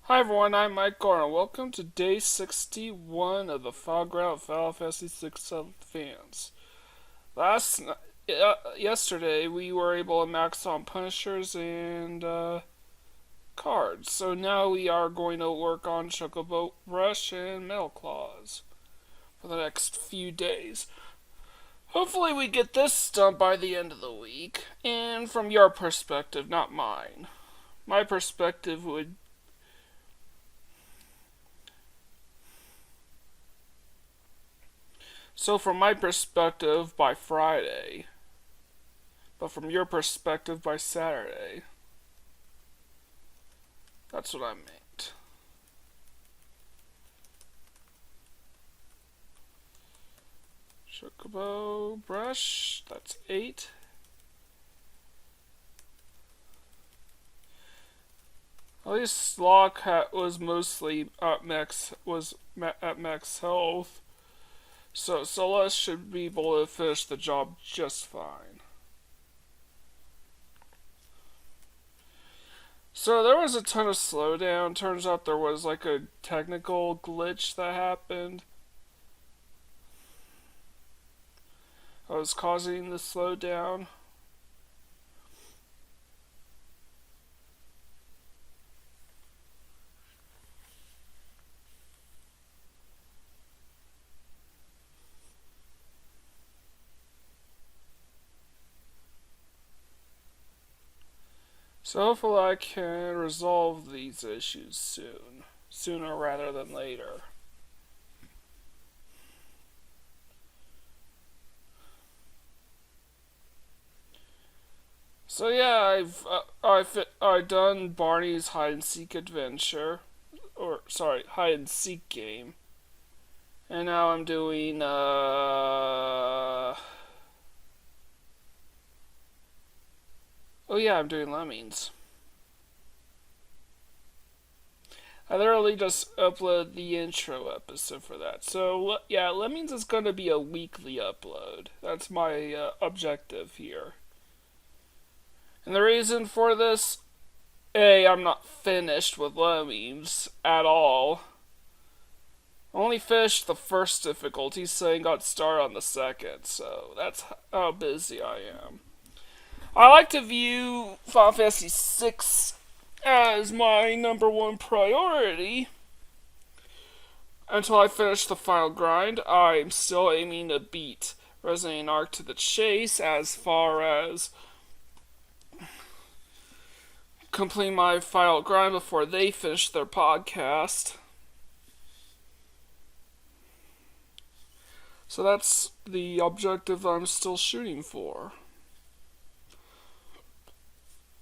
Hi everyone, I'm Michael and welcome to day 61 of the Fog Route Final Fantasy 6 Advance. Yesterday we were able to max on punishers and cards, so now we are going to work on Chocobo Rush and Metal Claws for the next few days. Hopefully we get this done by the end of the week, and from your perspective, not mine. My perspective would So, from my perspective, by Friday, but from your perspective, by Saturday. That's what I meant. Chocobo brush, that's 8. At least Lockhart was mostly at max health, so Celeste should be able to finish the job just fine. So there was a ton of slowdown. Turns out there was like a technical glitch that happened. That was causing the slowdown. So hopefully I can resolve these issues soon. Sooner rather than later. So yeah, I've done Barney's hide and seek adventure, or sorry, hide and seek game, and now I'm doing oh yeah, I'm doing Lemmings. I literally just uploaded the intro episode for that. So yeah, Lemmings is going to be a weekly upload. That's my objective here. And the reason for this, A, I'm not finished with Lemmings at all. I only finished the first difficulty, so I got started on the second, so that's how busy I am. I like to view Final Fantasy VI as my number one priority. Until I finish the final grind, I'm still aiming to beat Resident Arc to the chase as far as complete my final grind before they finish their podcast. So that's the objective I'm still shooting for.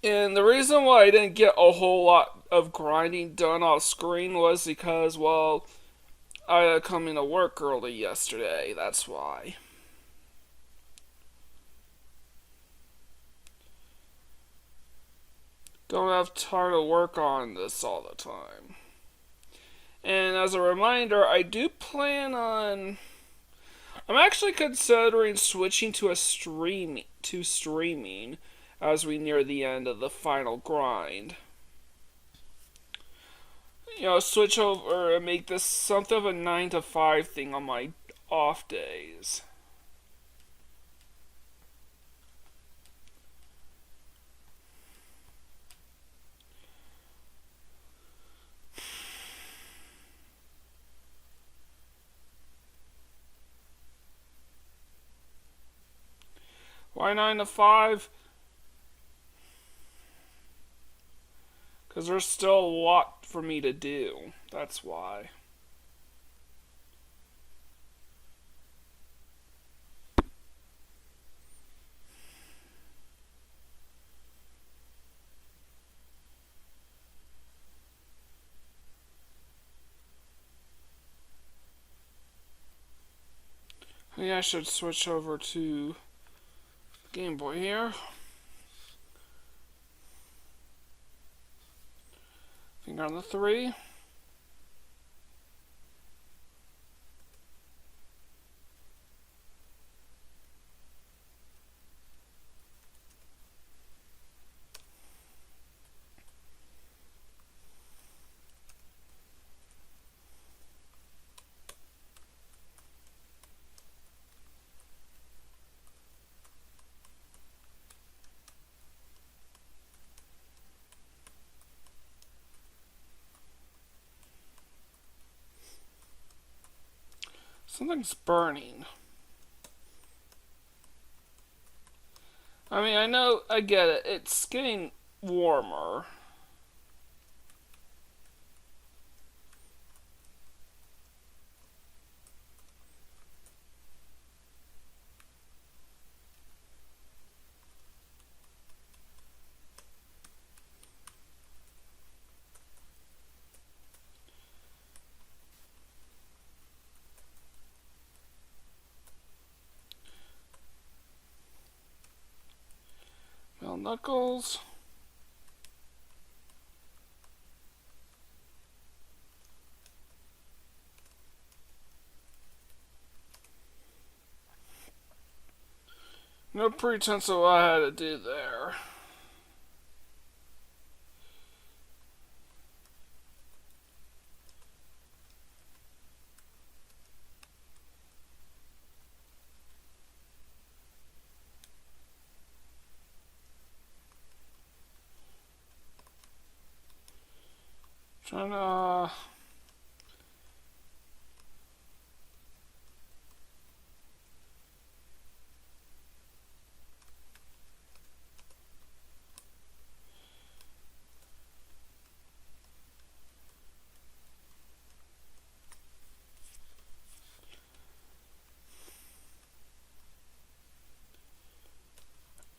And the reason why I didn't get a whole lot of grinding done off screen was because, well, I had to come into work early yesterday. That's why. Don't have time to work on this all the time. And as a reminder, I do plan on. I'm actually considering switching to streaming as we near the end of the final grind. Switch over and make this something of a 9 to 5 thing on my off days. Why 9 to 5? Because there's still a lot for me to do. That's why. Maybe I should switch over to Game Boy here. Finger on the 3. Something's burning. I mean, I know, I get it. It's getting warmer. Well, Knuckles. No pretense of what I had to do there. Trying to.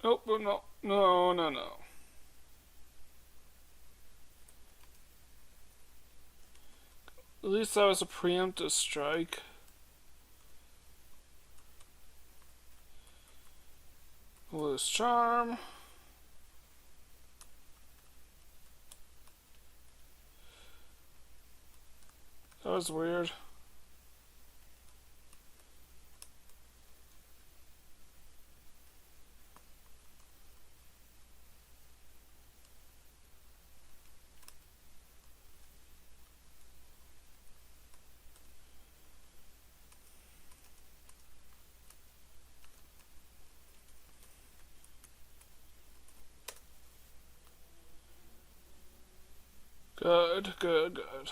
Nope, no, no, no, no. At least that was a preemptive strike. Loose charm. That was weird. Good, good, good.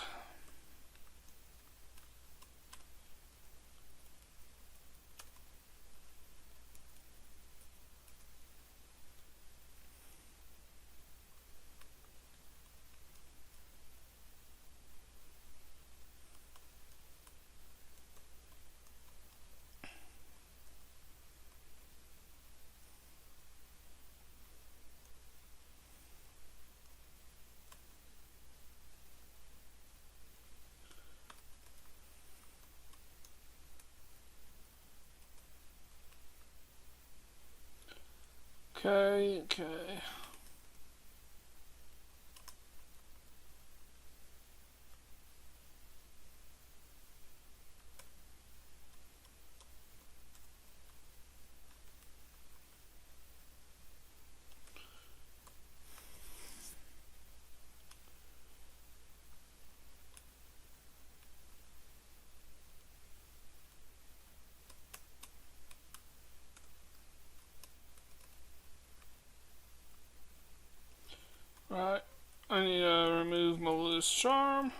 Okay, okay. Right. I need to remove my loose charm.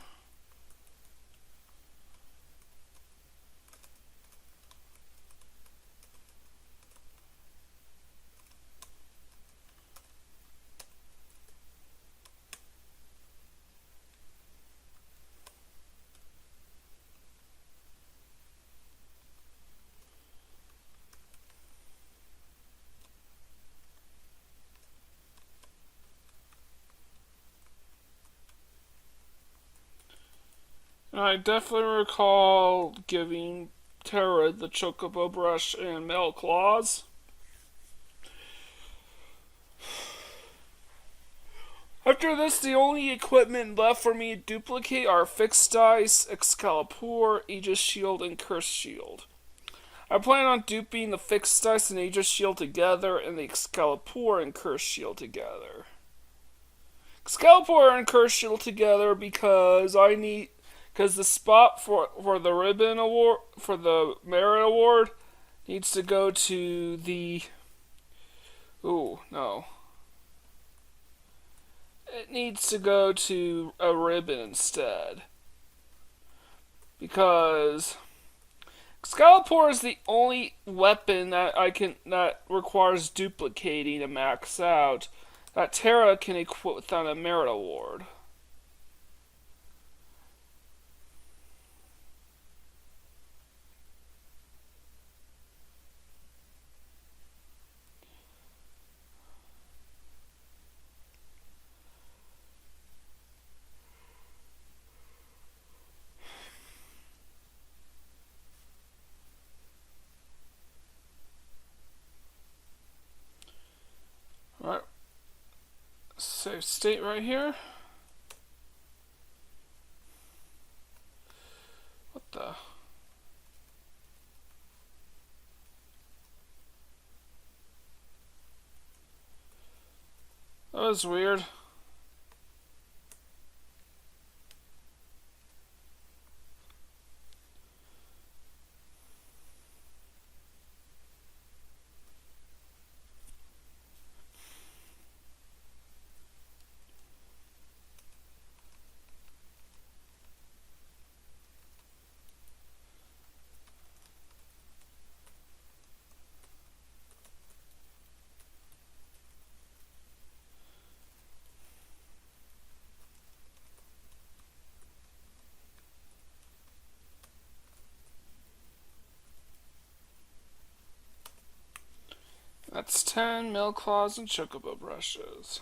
And I definitely recall giving Terra the Chocobo brush and metal claws. After this, the only equipment left for me to duplicate are Fixed Dice, Excalibur, Aegis Shield, and Curse Shield. I plan on duping the Fixed Dice and Aegis Shield together and the Excalibur and Curse Shield together. Excalibur and Curse Shield together because the spot for the ribbon award, for the merit award, needs to go to the. Ooh, no. It needs to go to a ribbon instead. Because Excalibur is the only weapon that requires duplicating to max out that Terra can equip without a merit award. Alright. Save state right here. What the? That was weird. That's 10 milk claws and chocobo brushes.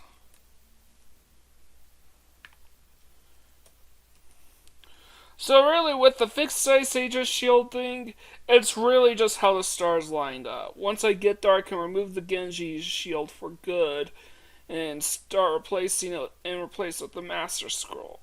So really, with the fixed dice Aegis shield thing, it's really just how the stars lined up. Once I get there, I can remove the Genji shield for good and start replacing it and replace it with the Master Scroll.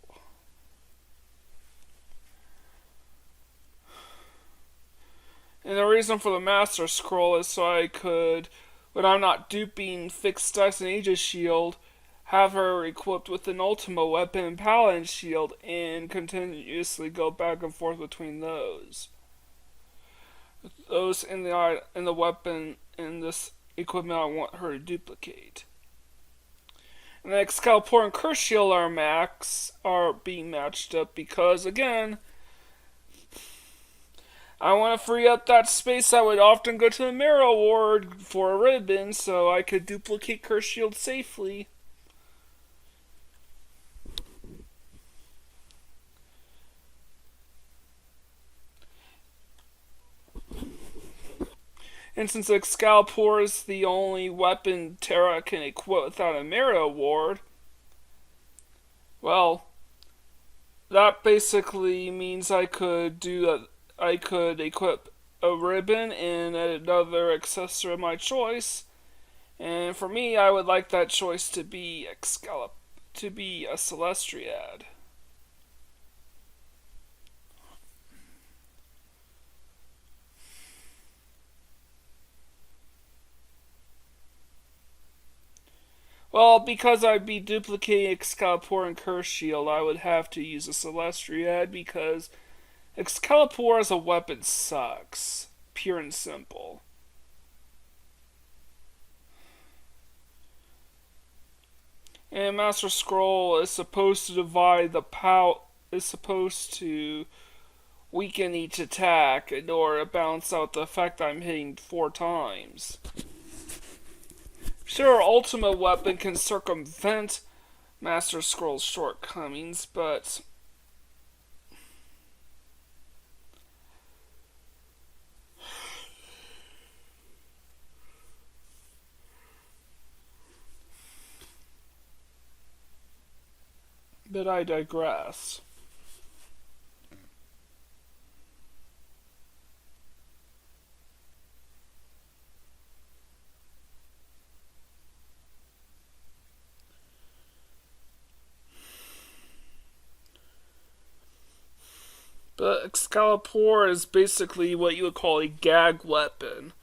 And the reason for the Master Scroll is so I could, when I'm not duping fixed dice and Aegis shield, have her equipped with an Ultima weapon and Paladin shield and continuously go back and forth between those. Those in the weapon in this equipment I want her to duplicate. And the Excalibur and Curse Shield are being matched up because again I want to free up that space that would often go to the Merit Award for a ribbon so I could duplicate Curse Shield safely. And since Excalibur is the only weapon Terra can equip without a Merit Award, well, that basically means I could equip a ribbon and another accessory of my choice. And for me, I would like that choice to be a Celestiad. Well, because I'd be duplicating Excalibur and Curse Shield, I would have to use a Celestiad because Excalibur as a weapon sucks. Pure and simple. And Master Scroll is supposed to divide the power, is supposed to weaken each attack in order to balance out the effect I'm hitting 4 times. Sure, Ultimate Weapon can circumvent Master Scroll's shortcomings, but I digress. But Excalibur is basically what you would call a gag weapon.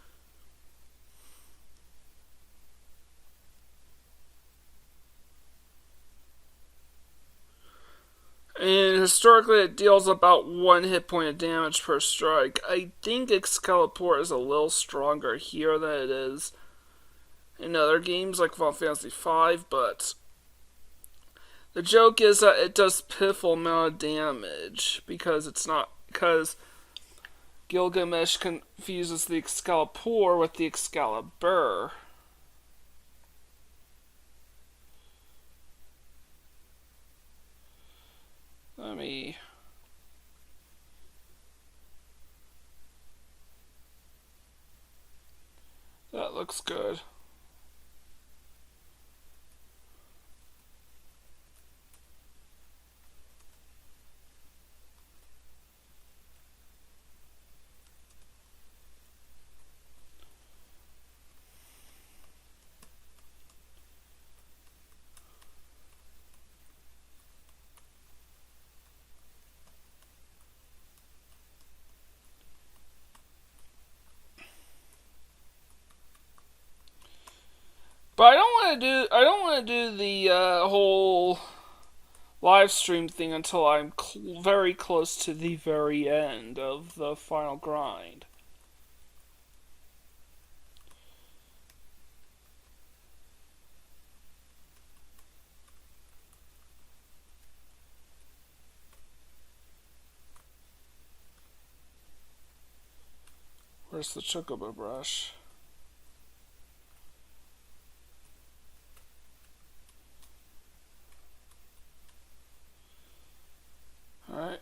And historically, it deals about 1 hit point of damage per strike. I think Excalibur is a little stronger here than it is in other games like Final Fantasy V, but the joke is that it does pitiful amount of damage because it's not because Gilgamesh confuses the Excalibur with the Excalibur. Let me. That looks good. But I don't want to do. I don't want to do the whole live stream thing until I'm very close to the very end of the final grind. Where's the Chocobo brush? Alright.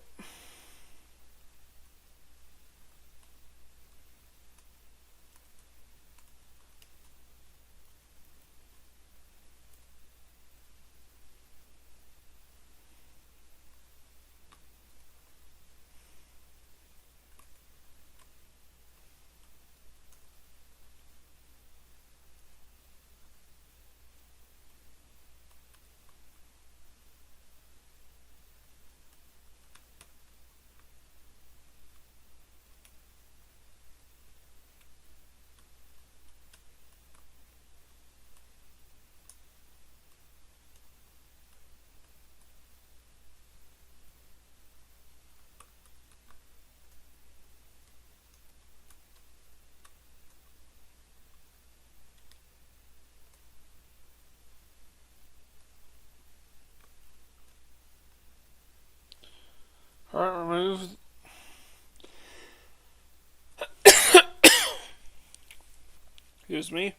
Alright, remove. Excuse me.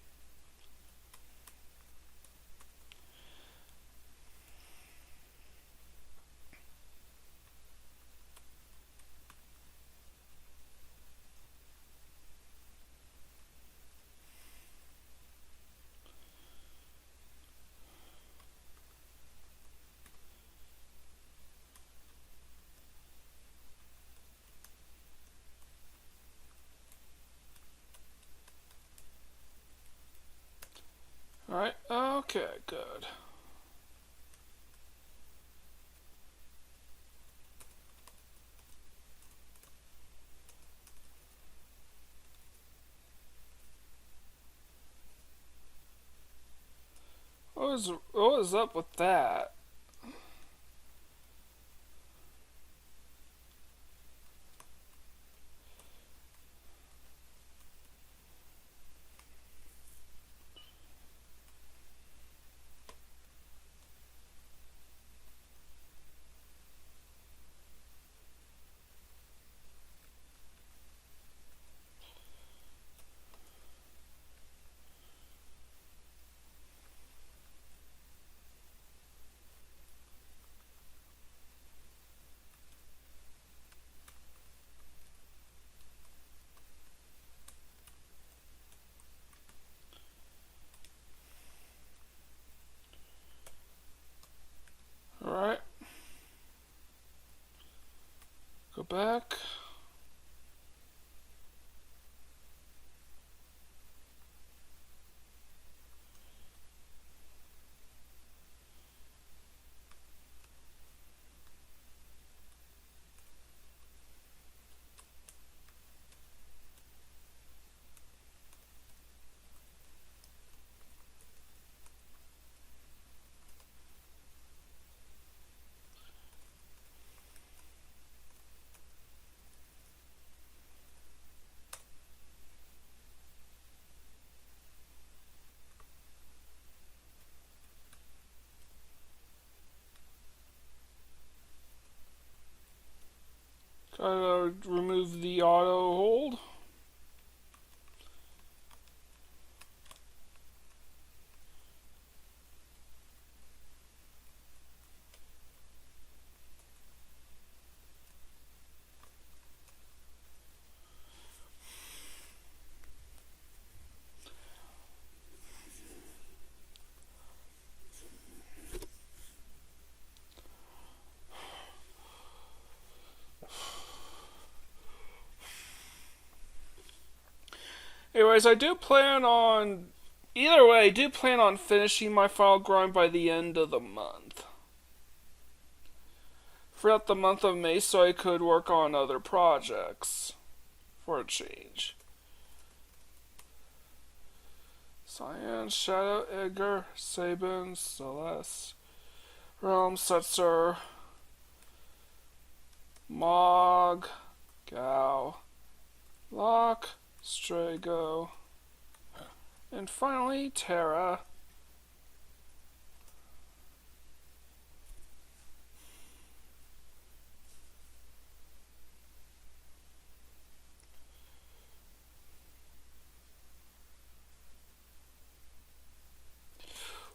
Alright, okay, good. What was up with that? Alright. Go back. Gotta remove the auto hold. Anyways, I do plan on. Either way, I do plan on finishing my final grind by the end of the month. Throughout the month of May, so I could work on other projects. For a change. Cyan, Shadow, Edgar, Sabin, Celeste, Realm, Setzer, Mog, Gao, Locke, Strago, and finally Terra.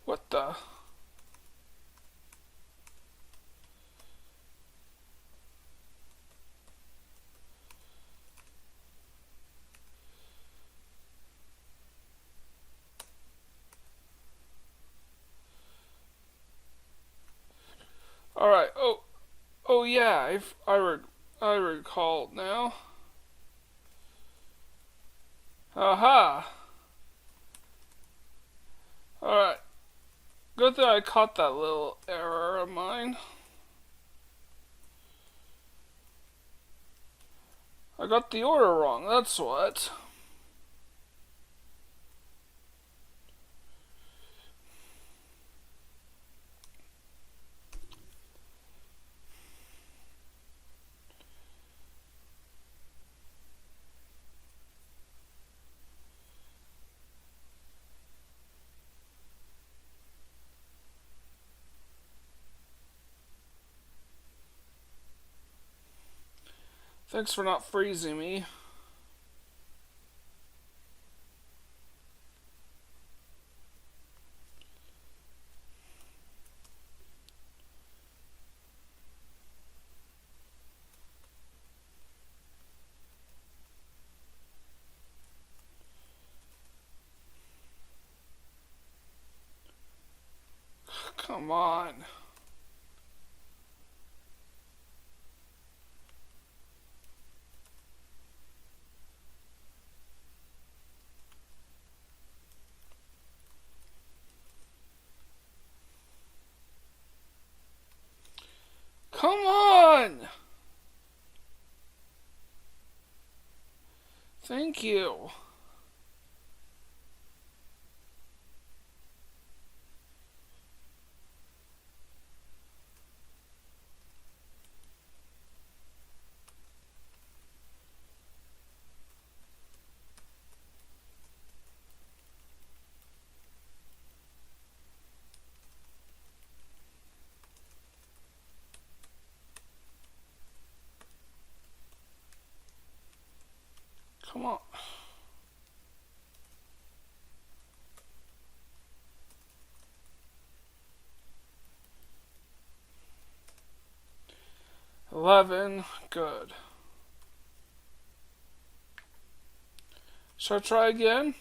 What the? Alright, oh yeah, I recall now. Aha! Alright, good thing I caught that little error of mine. I got the order wrong, that's what. Thanks for not freezing me. Come on. Come on! Thank you. Come on. $11. Good. Should I try again?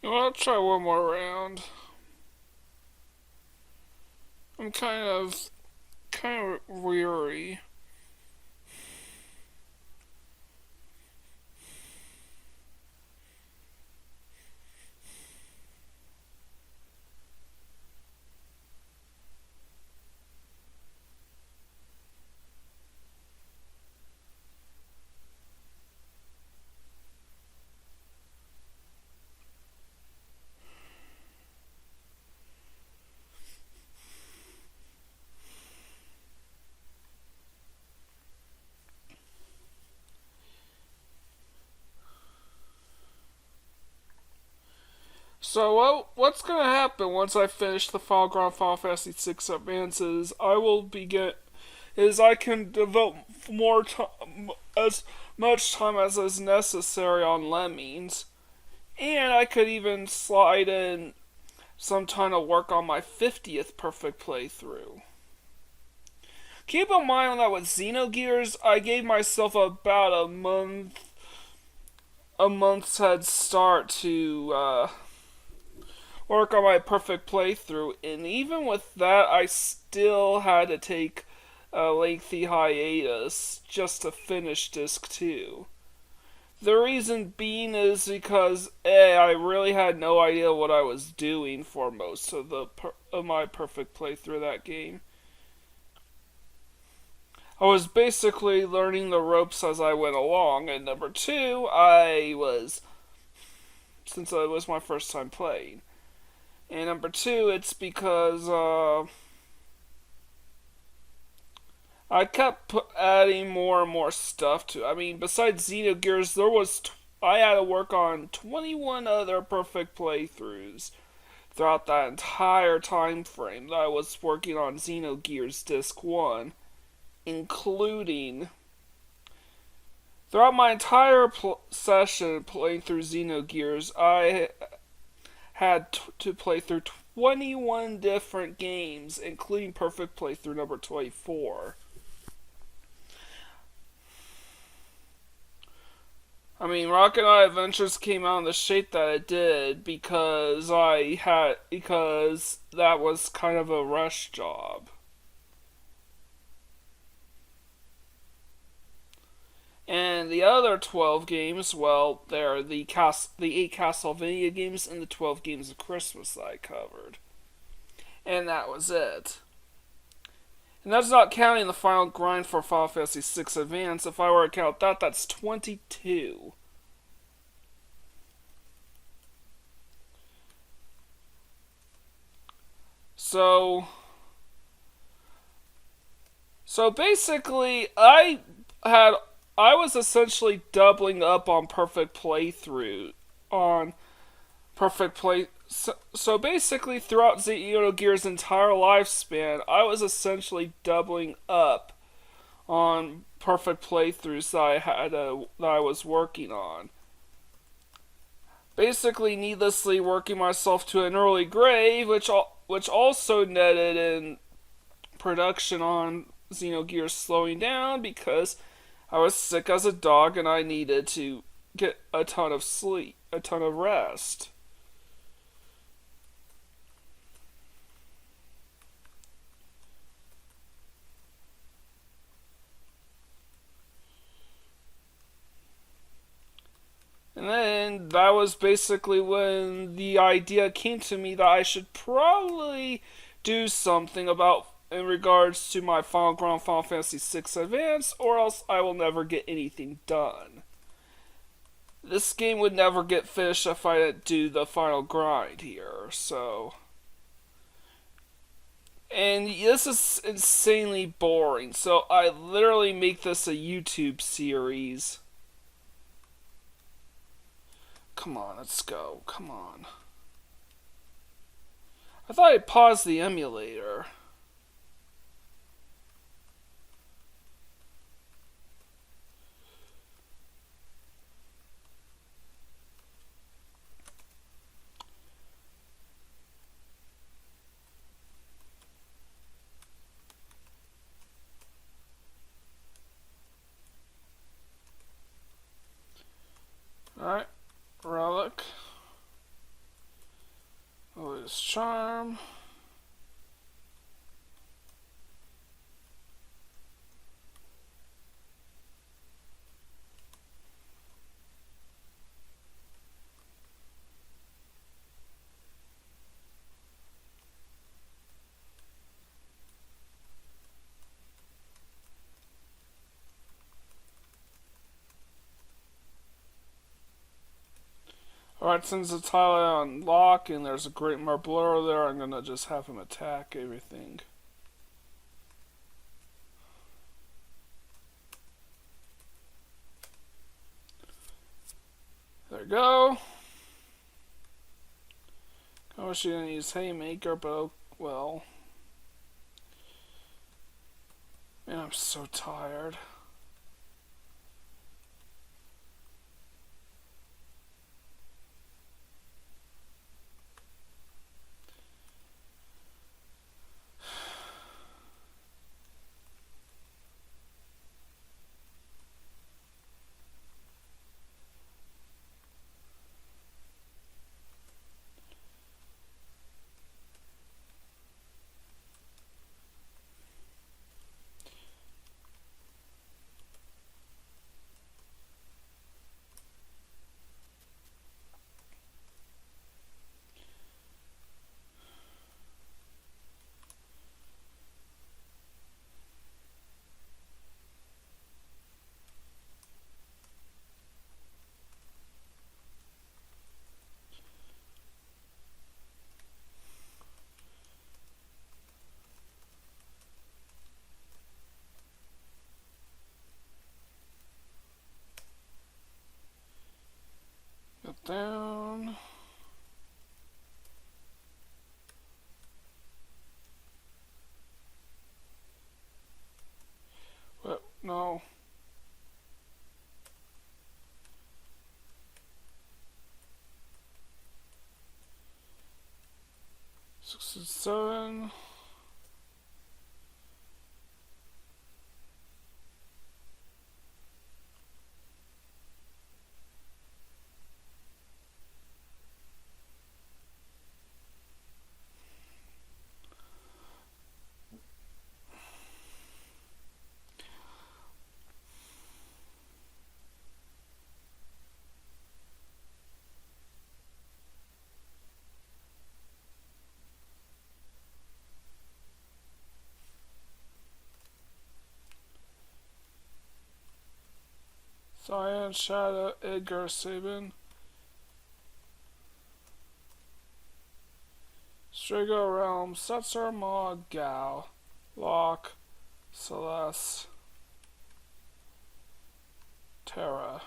Well, I'll try one more round. I'm kind of weary. So what's gonna happen once I finish the Final Fantasy VI Advances? I can devote more time, as much time as is necessary on Lemmings, and I could even slide in some time to work on my 50th perfect playthrough. Keep in mind that with Xenogears, I gave myself about a month's head start to work on my perfect playthrough, and even with that, I still had to take a lengthy hiatus just to finish Disc 2. The reason being is because I really had no idea what I was doing for most of my perfect playthrough of that game. I was basically learning the ropes as I went along, and number two, since it was my first time playing. And number two, it's because I kept adding more and more stuff to it. I mean, besides Xenogears, I had to work on 21 other perfect playthroughs throughout that entire time frame that I was working on Xenogears Disc 1, including throughout my entire session playing through Xenogears, I had to play through 21 different games, including perfect playthrough number 24. I mean, Rocket Knight Adventures came out in the shape that it did because that was kind of a rush job. And the other 12 games, well, they're the 8 Castlevania games and the 12 games of Christmas that I covered. And that was it. And that's not counting the final grind for Final Fantasy VI Advance. If I were to count that, that's 22. So basically, I was essentially doubling up on perfect play. So basically, throughout Xenogears' entire lifespan, I was essentially doubling up on perfect playthroughs that I was working on. Basically, needlessly working myself to an early grave, which also netted in production on Xenogears slowing down because I was sick as a dog and I needed to get a ton of sleep, a ton of rest. And then that was basically when the idea came to me that I should probably do something about in regards to my Final Fantasy VI Advance, or else I will never get anything done. This game would never get finished if I didn't do the final grind here, so. And this is insanely boring, so I literally make this a YouTube series. Come on, let's go. Come on. I thought I paused the emulator. Alright. Relic. Always charm. Alright, since it's highly on lock and there's a Great Marblero there, I'm gonna just have him attack everything. There we go. wish you didn't use Haymaker, but oh, well. Man, I'm so tired. Get down. What? No. 67. Cyan, Shadow, Edgar, Sabin. Strigo Realm, Setzer, Maw, Gao, Locke, Celeste, Terra.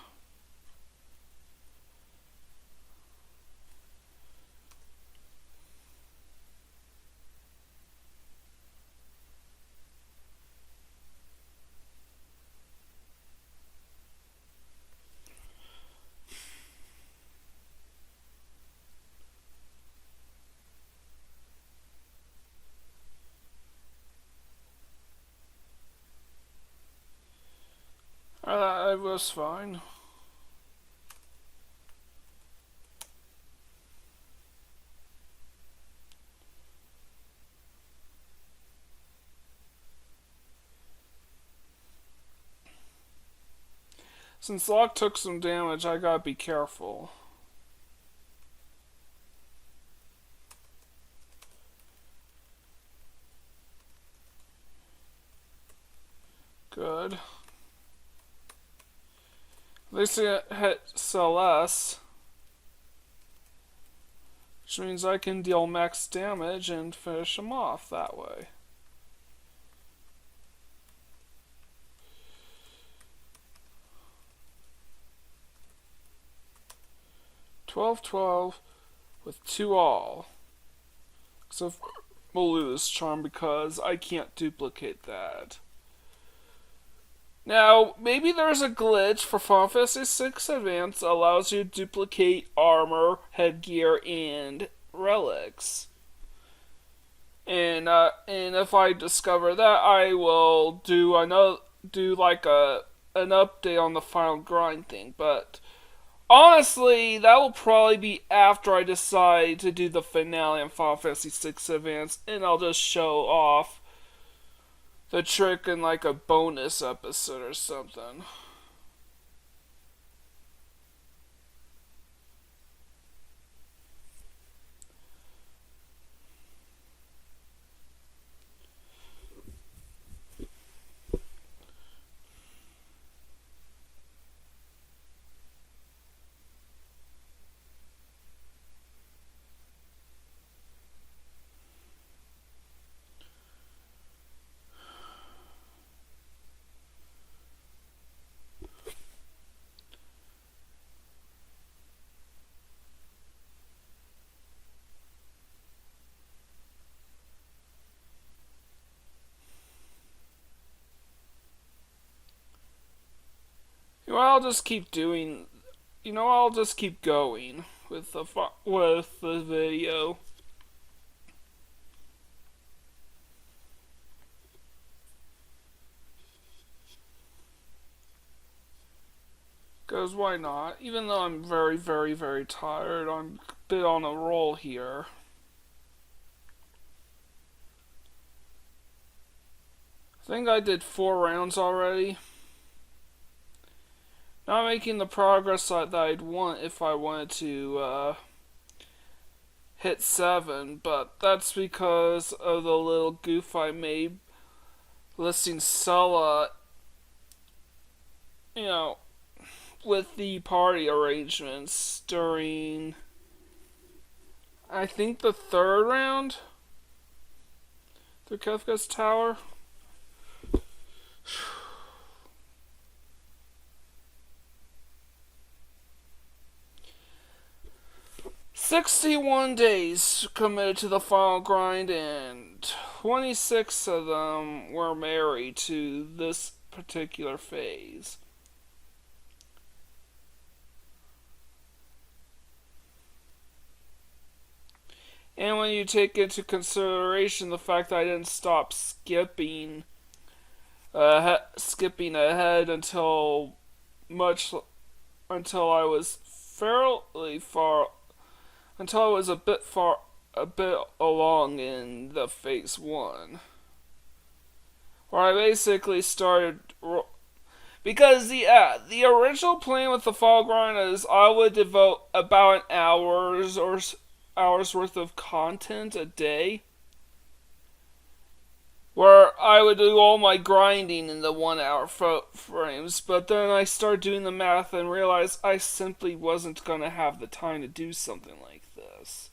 It was fine. Since Locke took some damage, I gotta be careful. Good. At least it hit Celeste, which means I can deal max damage and finish him off that way. 12-12 with 2 all. Except we'll lose Charm because I can't duplicate that. Now, maybe there's a glitch for Final Fantasy VI Advance that allows you to duplicate armor, headgear, and relics. And if I discover that, I will do an update on the final grind thing. But honestly, that will probably be after I decide to do the finale on Final Fantasy VI Advance, and I'll just show off the trick in like a bonus episode or something. I'll just keep doing. I'll just keep going with the video. Because why not? Even though I'm very, very, very tired, I'm a bit on a roll here. I think I did 4 rounds already. Not making the progress that I'd want if I wanted to hit 7, but that's because of the little goof I made listing Sella, you know, with the party arrangements during, I think, the 3rd round through Kefka's Tower. 61 days committed to the final grind, and 26 of them were married to this particular phase. And when you take into consideration the fact that I didn't stop skipping ahead until I was fairly far, until I was a bit along in the phase 1, where I basically started. Because the original plan with the fall grind is I would devote about an hours worth of content a day, where I would do all my grinding in the 1 hour frames. But then I started doing the math and realized I simply wasn't gonna have the time to do something like this.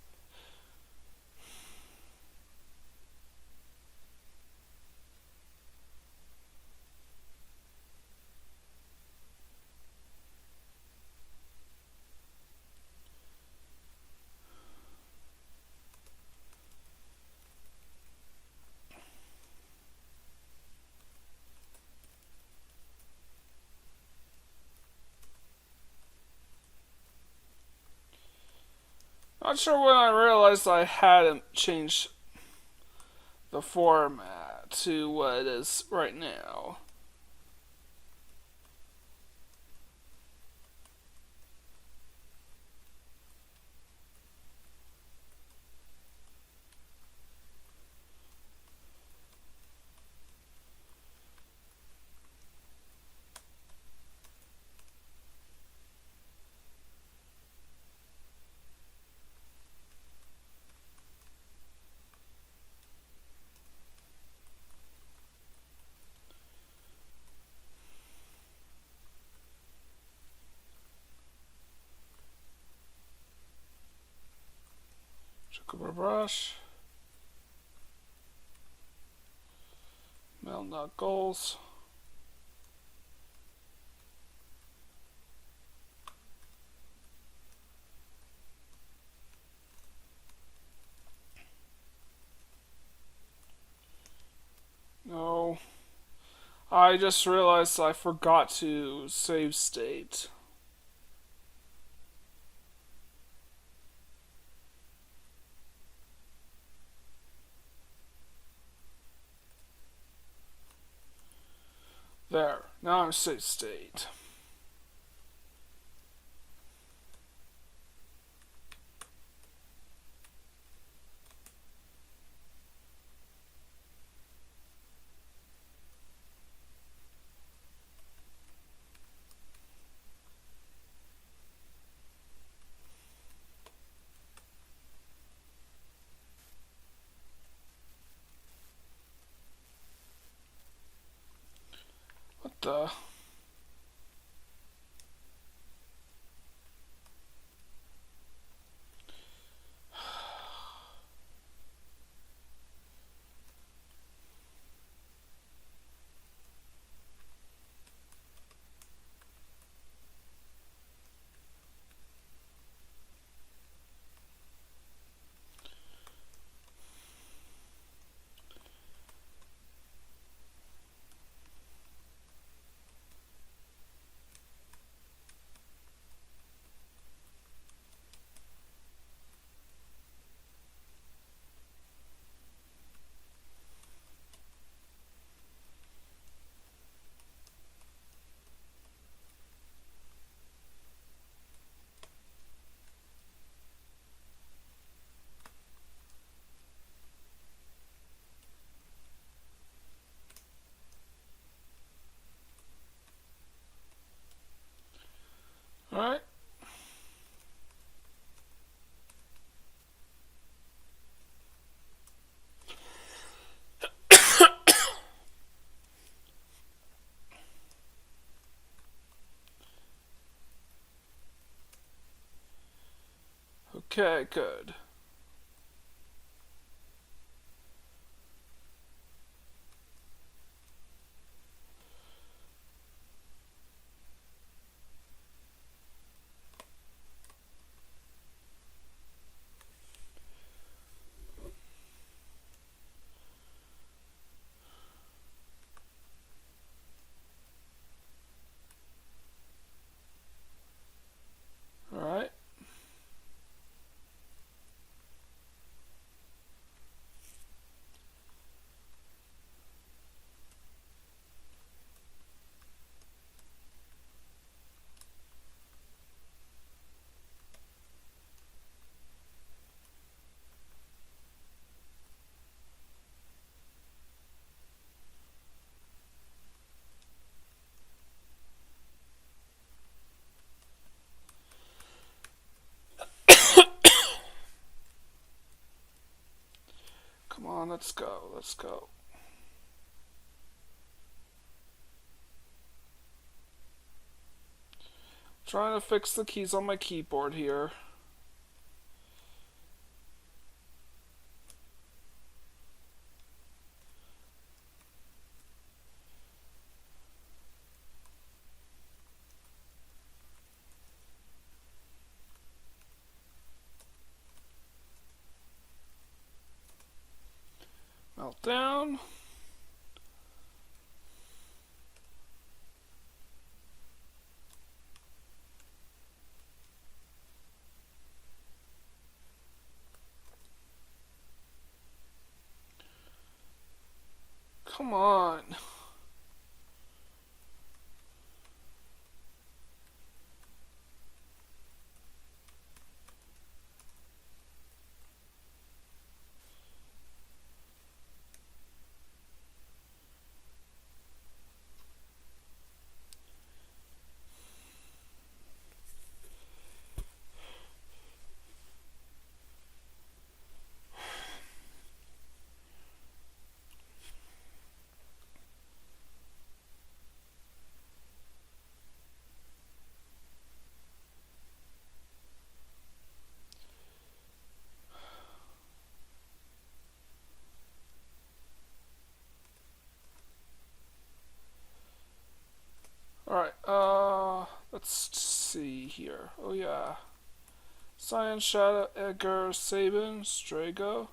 Not sure when I realized I hadn't changed the format to what it is right now. Chocobo brush. Melt knuckles. No. I just realized I forgot to save state. There. Now I'm safe state. What the? Okay, good. Alright. Come on, let's go. Let's go. Trying to fix the keys on my keyboard here. Meltdown. Come on. Alright, let's see here. Oh yeah. Cyan, Shadow, Edgar, Sabin, Strago.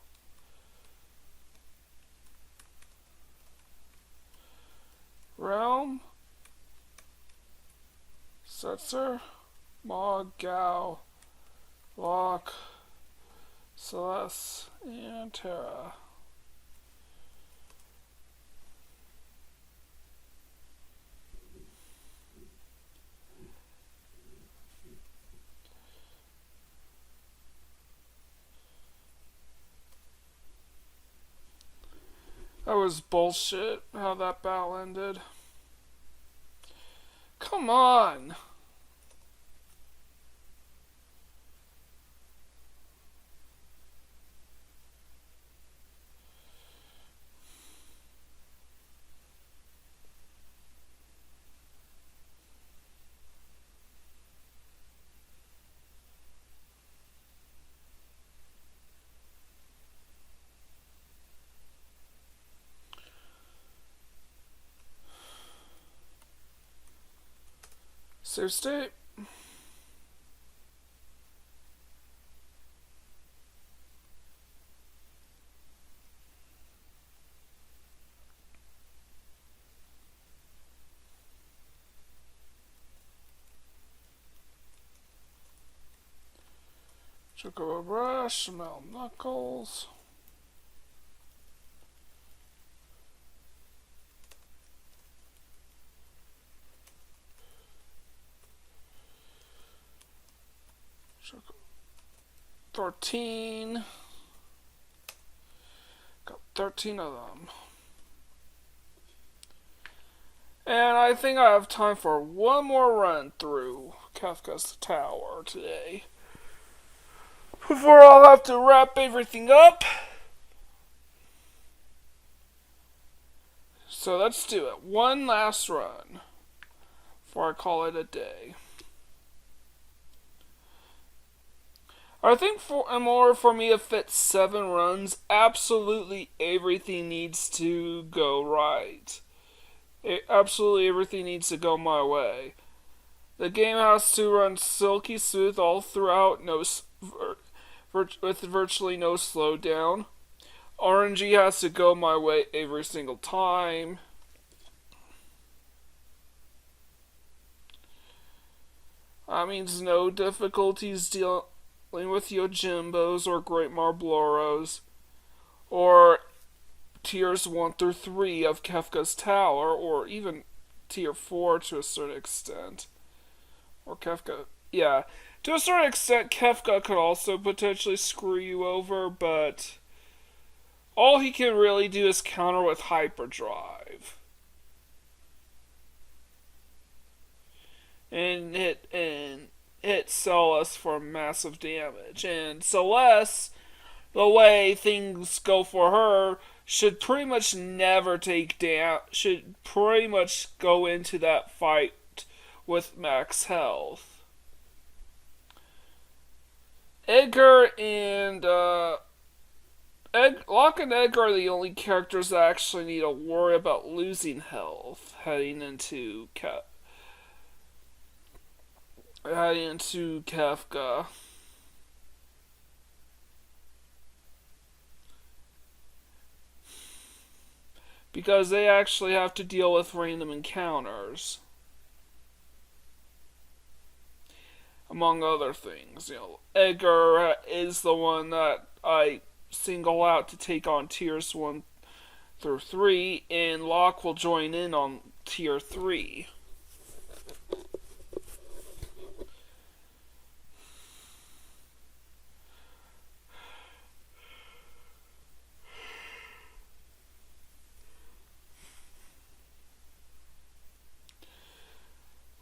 Realm. Setzer. Mog, Gao, Locke, Celeste, and Terra. That was bullshit how that battle ended. Come on! Save state. Chocobo brush, Mel Knuckles. Choco 13. Got 13 of them. And I think I have time for one more run through Kafka's Tower today. Before I'll have to wrap everything up. So let's do it. One last run before I call it a day. I think in order for me to fit 7 runs, absolutely everything needs to go right. Absolutely everything needs to go my way. The game has to run silky smooth all throughout, with virtually no slowdown. RNG has to go my way every single time. That means no difficulties dealing with Yojimbos or Great Marbloros, or tiers 1 through 3 of Kefka's Tower, or even tier 4 to a certain extent. Or Kefka. Yeah. To a certain extent, Kefka could also potentially screw you over, but all he can really do is counter with Hyperdrive. And hit Celes for massive damage. And Celeste, the way things go for her, should pretty much never take down. Should pretty much go into that fight with max health. Edgar and Locke and Edgar are the only characters that actually need to worry about losing health heading into Kefka. Because they actually have to deal with random encounters. Among other things, Edgar is the one that I single out to take on tiers 1 through 3, and Locke will join in on tier 3.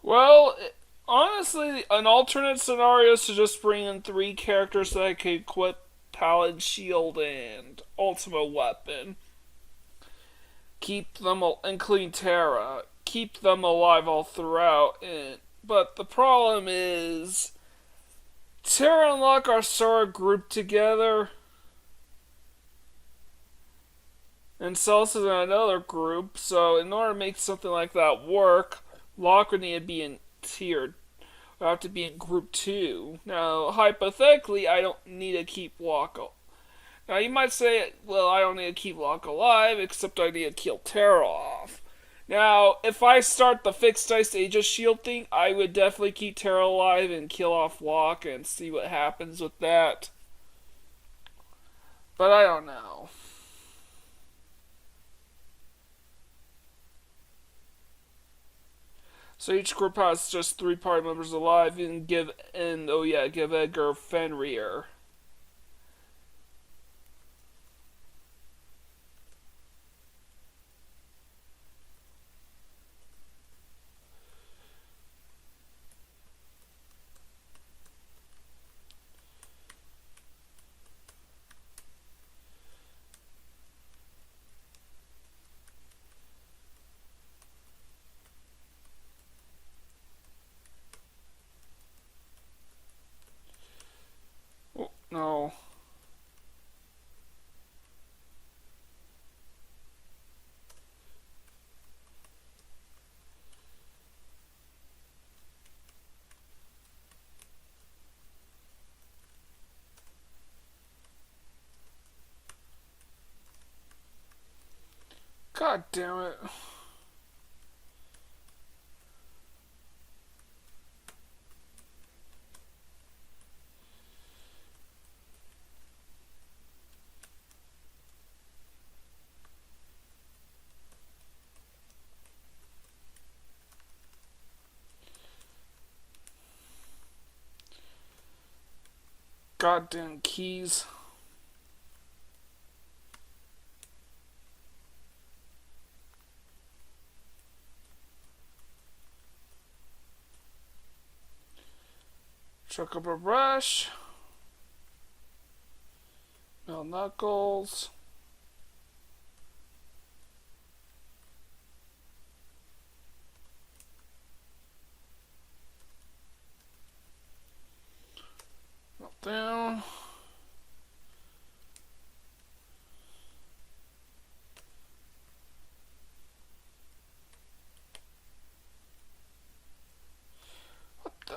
Well, honestly, an alternate scenario is to just bring in 3 characters that can equip Paladin Shield and Ultimate Weapon. Keep them, including Terra, keep them alive all throughout. But the problem is, Terra and Locke are sort of grouped together, and Celes is in another group. So in order to make something like that work, Locke would need to be in tier. Would have to be in group 2. Now, hypothetically, I don't need to keep Locke. Now, you might say, well, I don't need to keep Locke alive, except I need to kill Terra off. Now, if I start the fixed dice Aegis Shield thing, I would definitely keep Terra alive and kill off Locke and see what happens with that. But I don't know. So each group has just 3 party members alive, and give Edgar Fenrir. Oh, no. God damn it. Goddamn keys. Chocobo brush. No knuckles. Down. What the?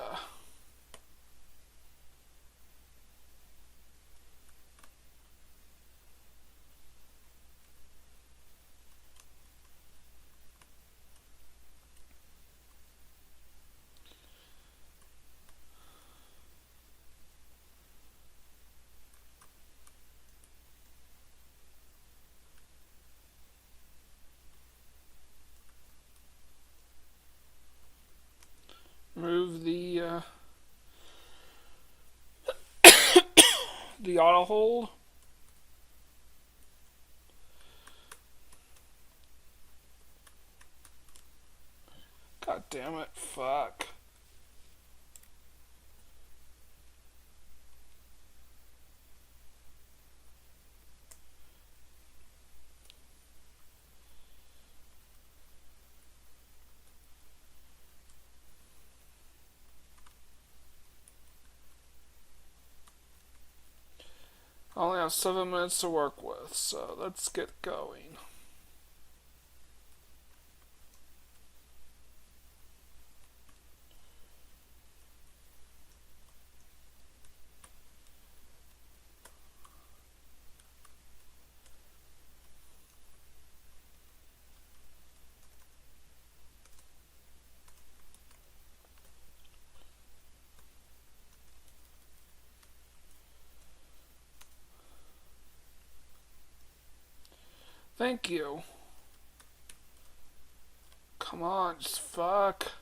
Move the auto hold. God damn it! Fuck. I only have 7 minutes to work with, so let's get going. Thank you. Come on, just fuck.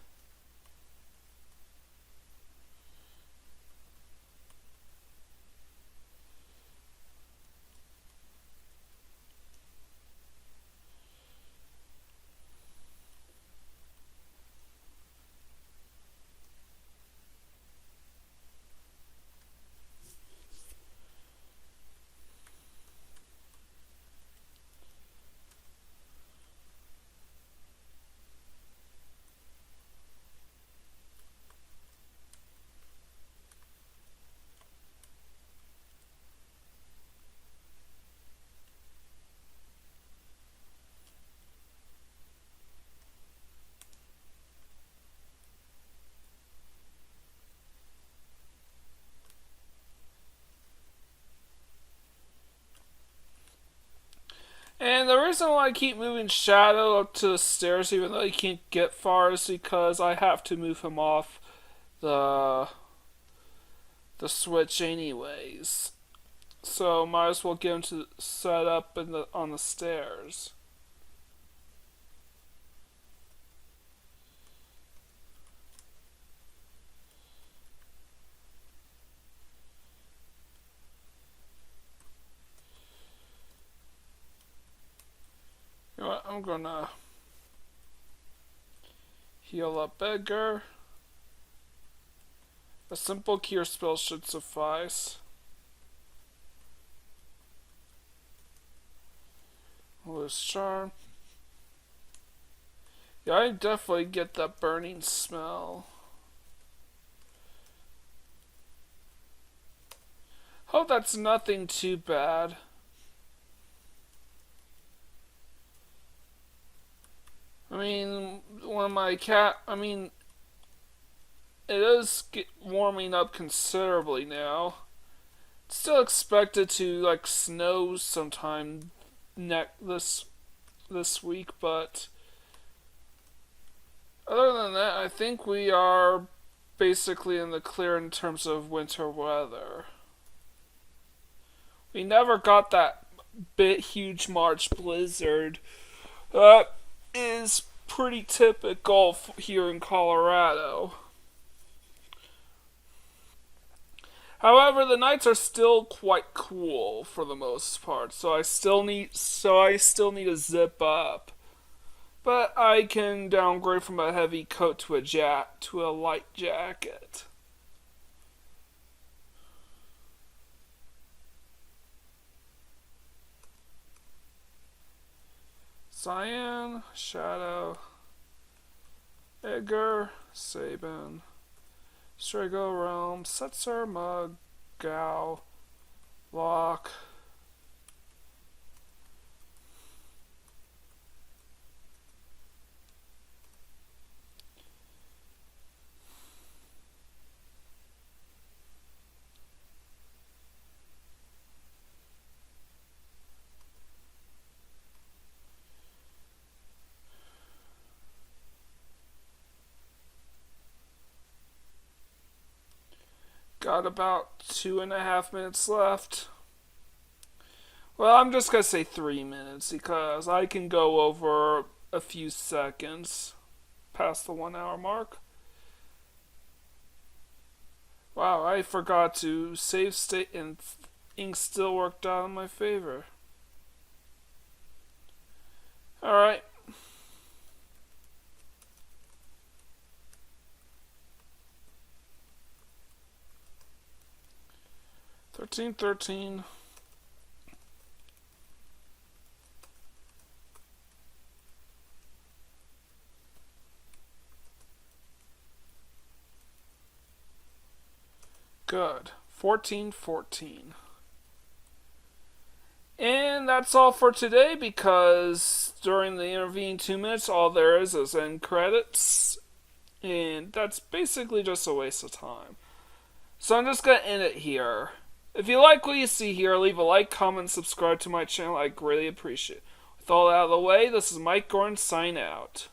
And the reason why I keep moving Shadow up to the stairs, even though he can't get far, is because I have to move him off the the switch anyways. So might as well get him to set up on the stairs. You know what? I'm gonna heal up Edgar. A simple cure spell should suffice. Loose charm. Yeah, I definitely get that burning smell. Hope that's nothing too bad. I mean, when my cat, it is warming up considerably now. It's still expected to like snow sometime this week, but other than that, I think we are basically in the clear in terms of winter weather. We never got that huge March blizzard. That is pretty typical here in Colorado. However, the nights are still quite cool for the most part, so I still need to zip up. But I can downgrade from a heavy coat to a light jacket. Cyan, Shadow, Edgar, Sabin, Strago Realm, Setzer, Mug, gal, lock. Got about 2.5 minutes left. Well, I'm just gonna say 3 minutes because I can go over a few seconds past the 1 hour mark. Wow, I forgot to save state and ink still worked out in my favor. Alright. 1313. Good. 1414. And that's all for today because during the intervening 2 minutes, all there is end credits. And that's basically just a waste of time. So I'm just going to end it here. If you like what you see here, leave a like, comment, subscribe to my channel. I greatly appreciate it. With all that out of the way, this is Mike Gordon, sign out.